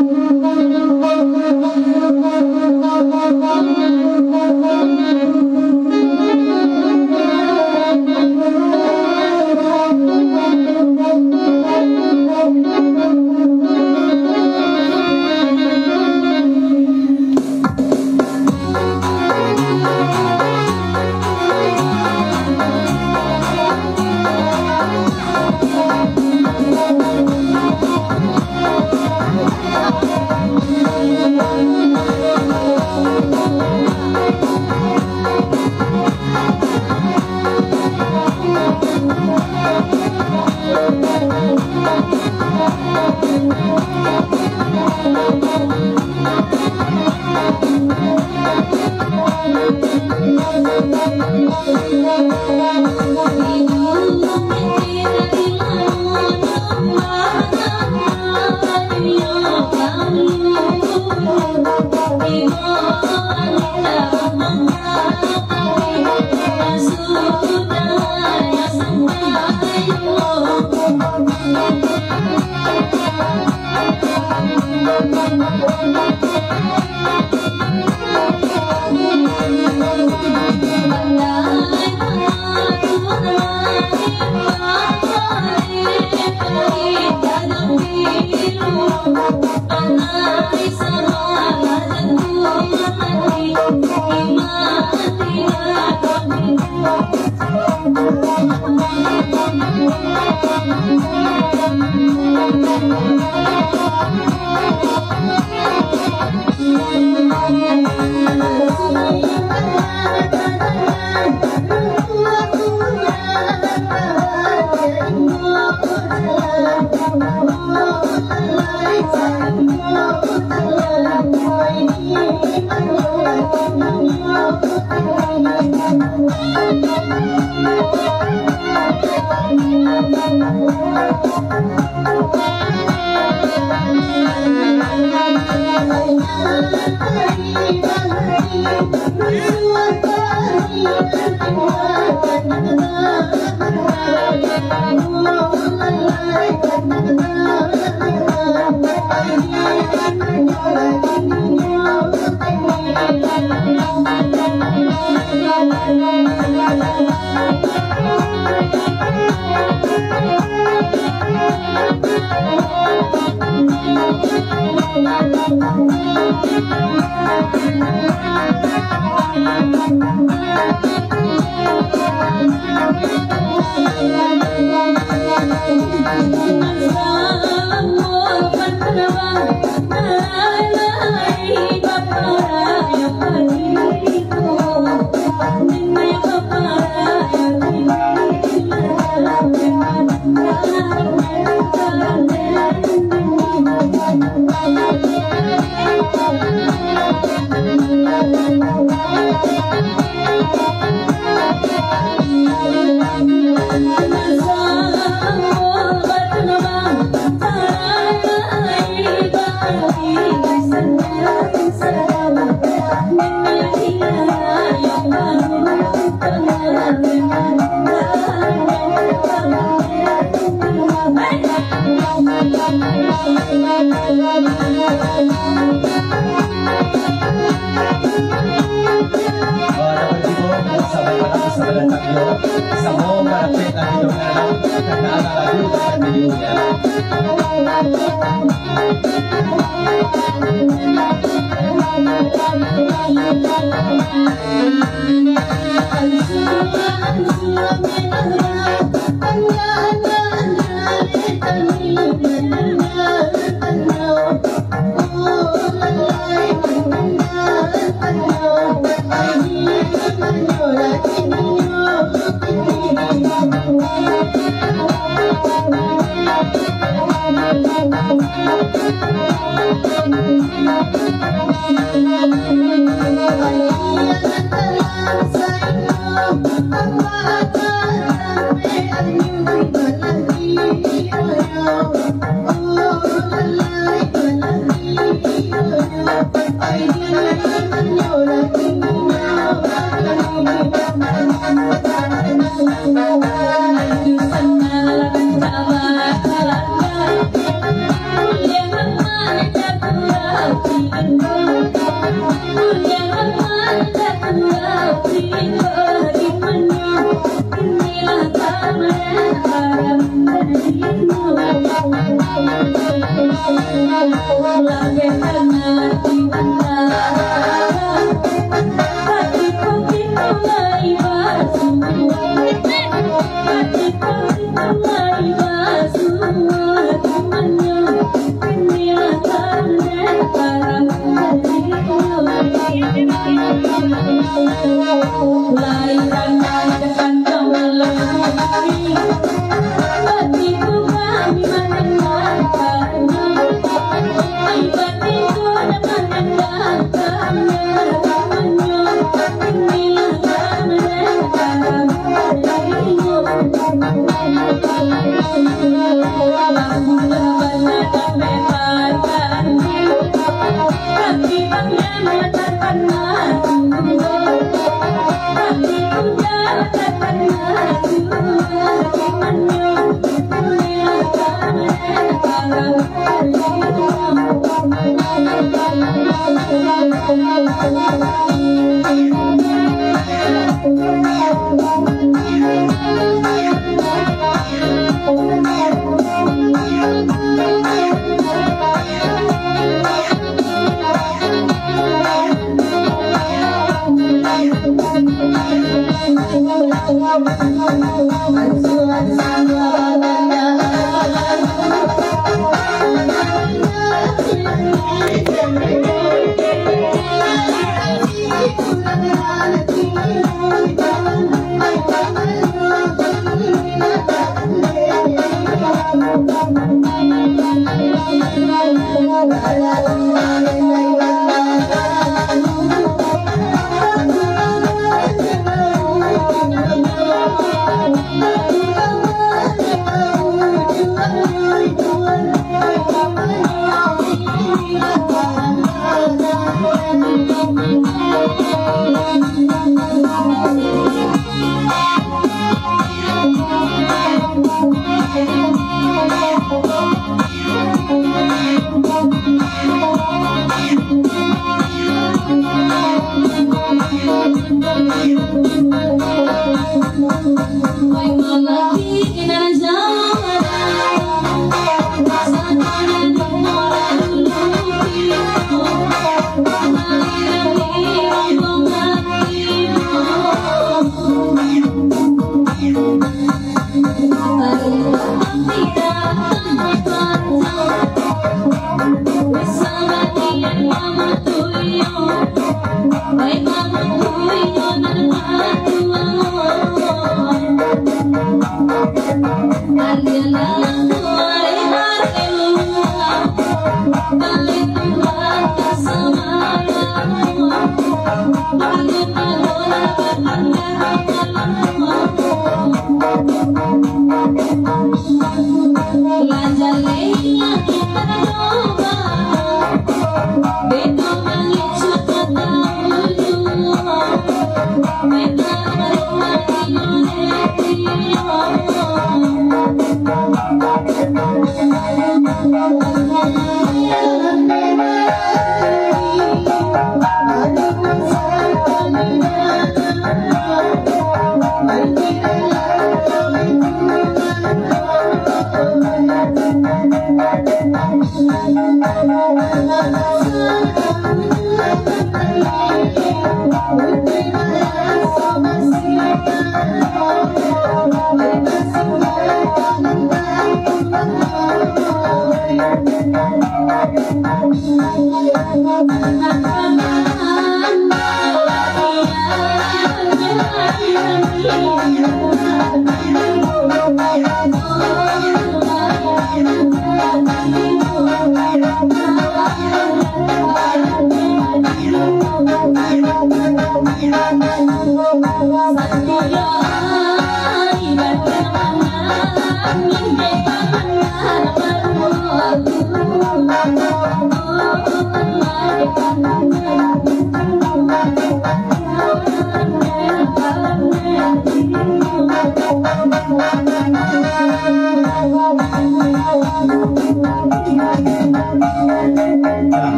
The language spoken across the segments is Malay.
Thank you.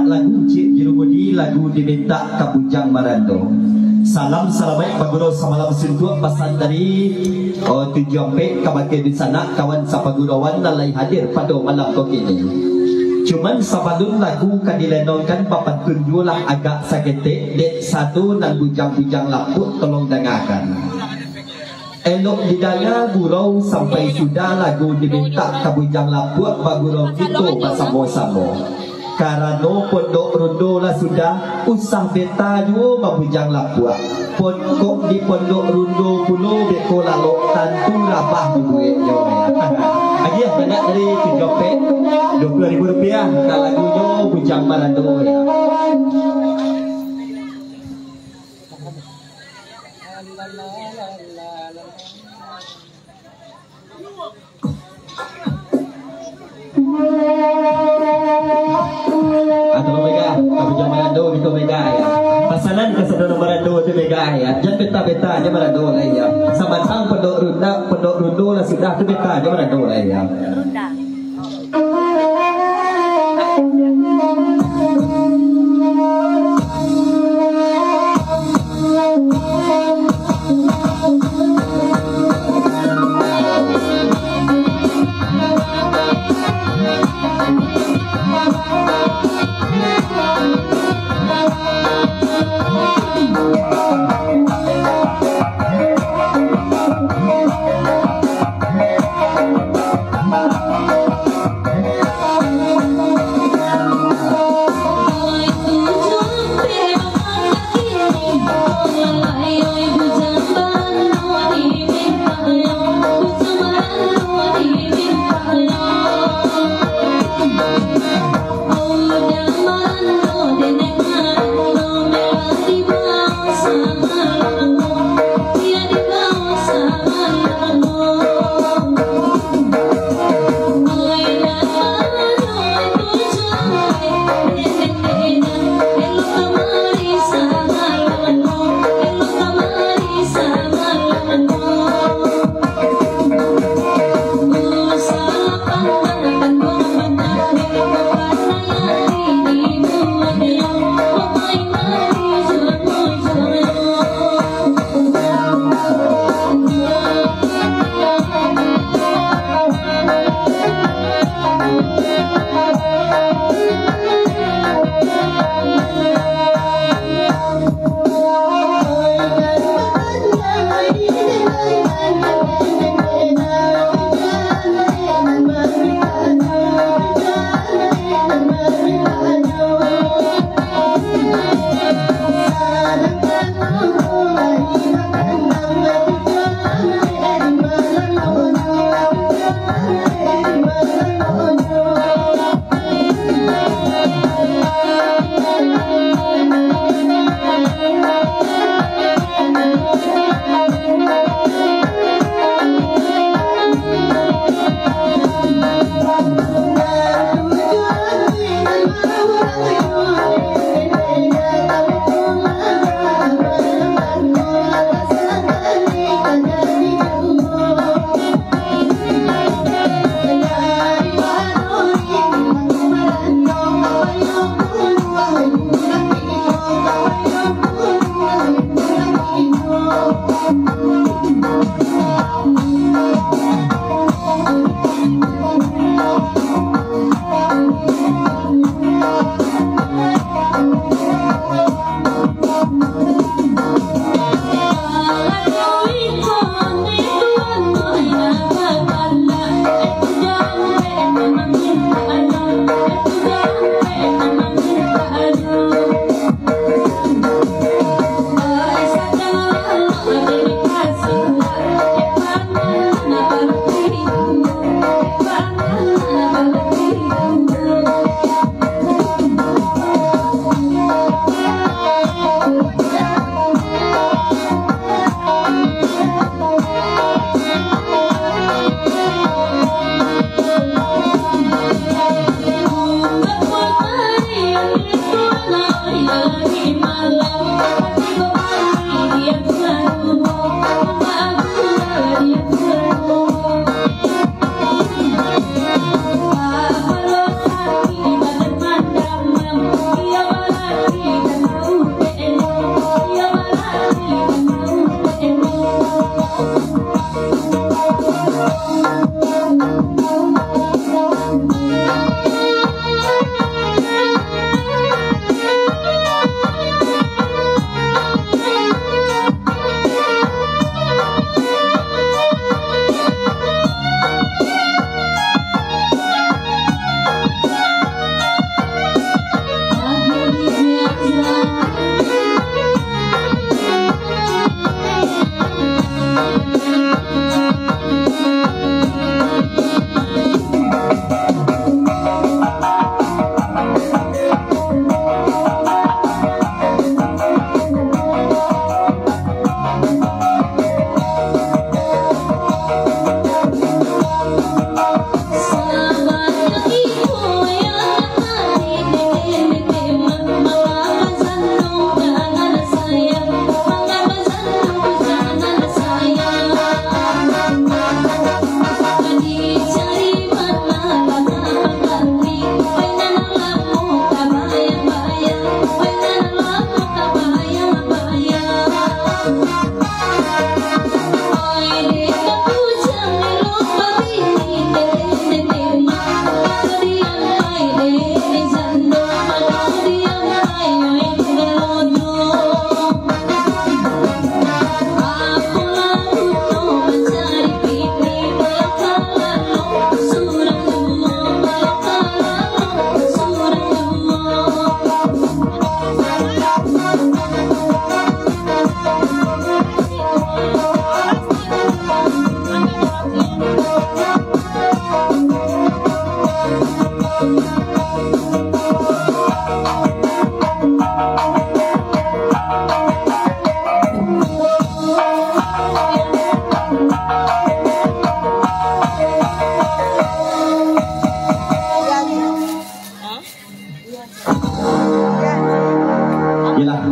Lagu lagu Cik Jerumudi, lagu diminta Kabujang Marando. Salam salamat paguro sa malam suntuk pasan dari tujuan pek kabake di sana kawan sapagurawan nalai hadir pada malam kok ini. Cuman sabadun lagu kadilenongkan papan tunjulah agak sakete dek satu nan bujang-bujang laput tolong dengarkan. Elok didanga gurau sampai sudah lagu diminta Kabujang laput bagurau itu bersama-sama. Karena pondok rondo lah sudah usah beta juga mabujang laput. Pondok di pondok rondo pulau beko lalok tantu rabah duit jauh. Lagi ya banyak dari Kijopet Rp20.000 kalau lagunya Bujang Marando ya. Atau Mega, Kabujang Marando itu Mega ya. Pasanan ke saudara Marando itu Mega ya. Jangan beta-beta aja Marando lah ya. Sama sang pondok rondo lah sudah itu beta aja Marando lah ya.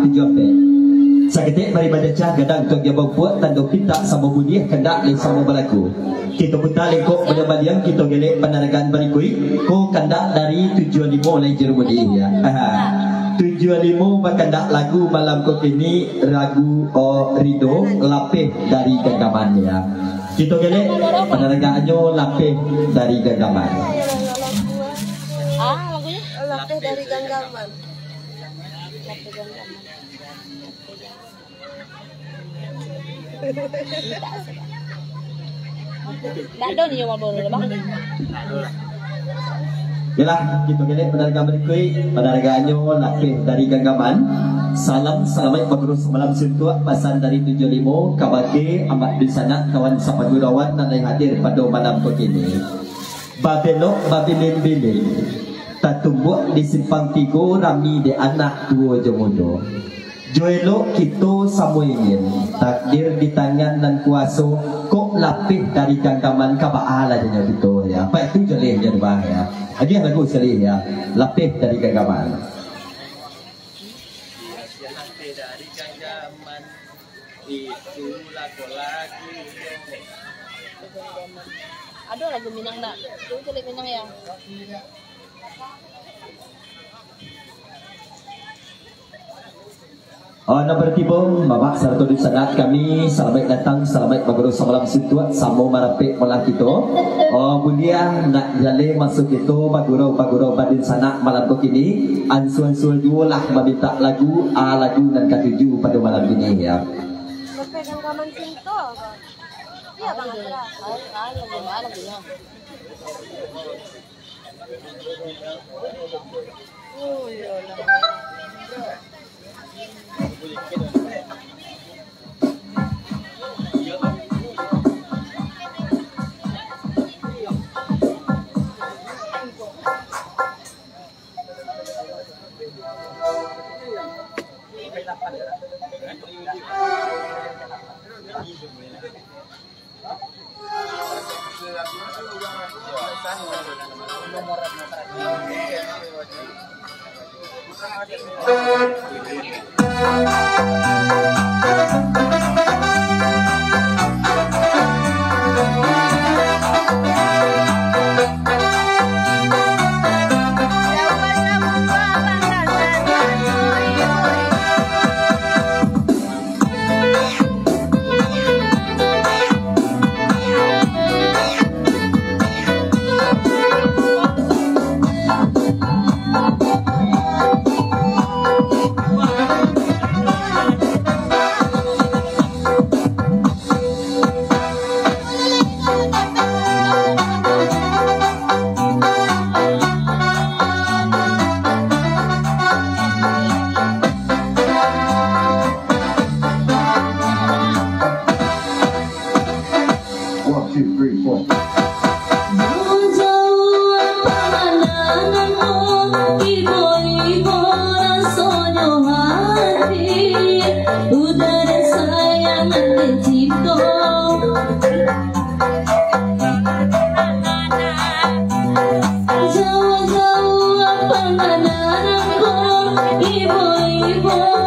tujuan. Seketik daripada cah gadang tok dia buat tanda kita sama budiah kendak le sama berlaku. Kita putar lengkok pada baliang kita gelek penerangan berikut ko kendak dari tujuan 5 lain jerumudi ya. Tujuan 5 berkendak lagu malam kok ini lagu Rido lapih dari genggaman ya. Kita gelek penerangannya lapih dari genggaman. Lagunya lapih dari genggaman. Lapih genggaman. Tak ada ni yang baru bang. Yalah, kita gelek penerangan berikut penerangannya lapih dari genggaman. Salam selamat berguru semalam suntuk pasan dari 75 kabake amat di sana kawan sapagurawan dan yang hadir pada malam kini. Babelok babilin bilin tak tumbuh di simpang 3 rami di anak 2 jomodo. Joelok kita semua ingin takdir di tangan dan kuasa kok lapih dari genggaman kaba'ala jadinya kita ya. Apa itu jelih jadi bahaya. Lagi yang lagu jelih ya. Lapih dari genggaman. Lapih dari genggaman itu lagu-lagu. Ada lagu Minang tak? Itu jelih Minang ya. Nombor 3 Bapak serta di sangat kami selamat datang selamat berguru semalam situat samo marapik malah kita. Mulia nak jale masuk itu berguru badin sana malam kini ansuan-suan dua lah meminta lagu lagu dan ketujuh pada malam ini ya. Lapih genggaman cinta. Iya bang. Lagunya. Oh ya Allah. Ibu